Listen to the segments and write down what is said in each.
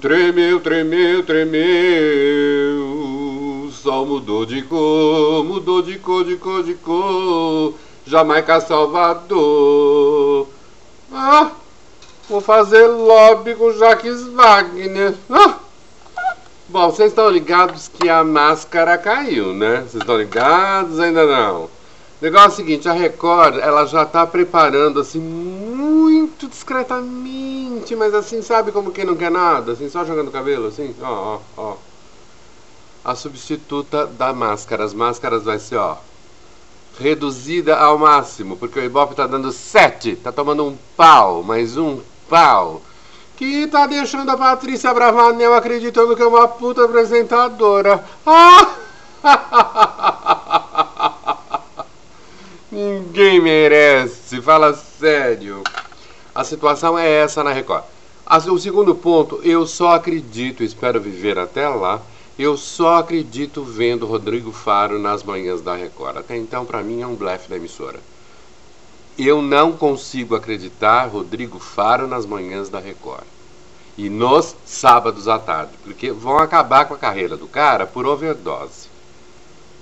Tremeu, tremeu, tremeu. Sol mudou de cor, mudou de cor, de cor, de cor. Jamaica, Salvador. Ah, vou fazer lobby com Jacques Wagner. Ah. Bom, vocês estão ligados que a máscara caiu, né? Vocês estão ligados? Ainda não. O negócio é o seguinte, a Record, ela já tá preparando, assim, muito discretamente, mas assim, sabe como quem não quer nada? Assim, só jogando o cabelo, assim, ó, ó, ó. A substituta da máscara. As máscaras vai ser, ó, reduzida ao máximo, porque o Ibope tá dando 7, tá tomando um pau, mais um pau. Que tá deixando a Patrícia Bravanel acreditando que é uma puta apresentadora. Ah! Ninguém merece, fala sério. A situação é essa na Record. O segundo ponto, eu só acredito, espero viver até lá, eu só acredito vendo Rodrigo Faro nas manhãs da Record. Até então, pra mim, é um blefe da emissora. Eu não consigo acreditar Rodrigo Faro nas manhãs da Record. E nos sábados à tarde. Porque vão acabar com a carreira do cara por overdose.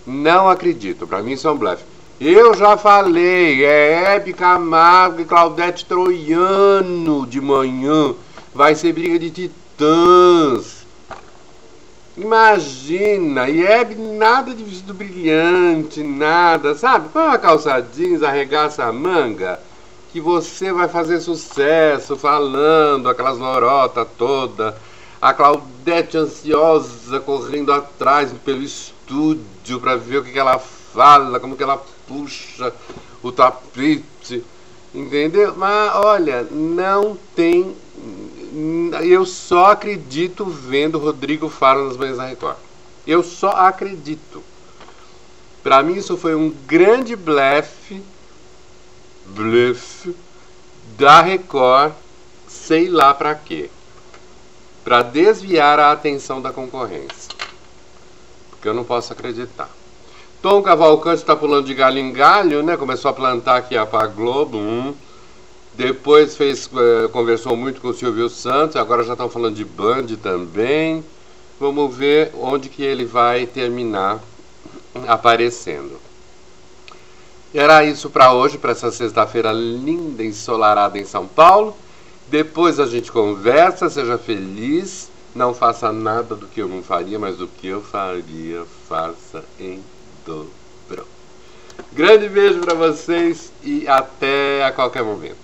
Não acredito. Pra mim isso é um blefe. Eu já falei. É Hebe Camargo e Claudete Troiano de manhã. Vai ser briga de titãs. Imagina. E Hebe nada de vestido brilhante. Nada. Sabe? Põe uma calça jeans, arregaça a manga. Que você vai fazer sucesso falando aquelas lorotas toda, a Claudete ansiosa correndo atrás pelo estúdio para ver o que ela fala, como que ela puxa o tapete, entendeu? Mas olha, não tem, eu só acredito vendo Rodrigo Faro nas manhãs da Record, eu só acredito. Para mim isso foi um grande blefe da Record, sei lá pra quê, pra desviar a atenção da concorrência, porque eu não posso acreditar. Tom Cavalcante tá pulando de galho em galho, né? Começou a plantar aqui pra Globo, depois conversou muito com o Silvio Santos, agora já estão falando de Band também. Vamos ver onde que ele vai terminar aparecendo. Era isso para hoje, para essa sexta-feira linda, ensolarada em São Paulo. Depois a gente conversa, seja feliz. Não faça nada do que eu não faria, mas do que eu faria, faça em dobro. Grande beijo para vocês e até a qualquer momento.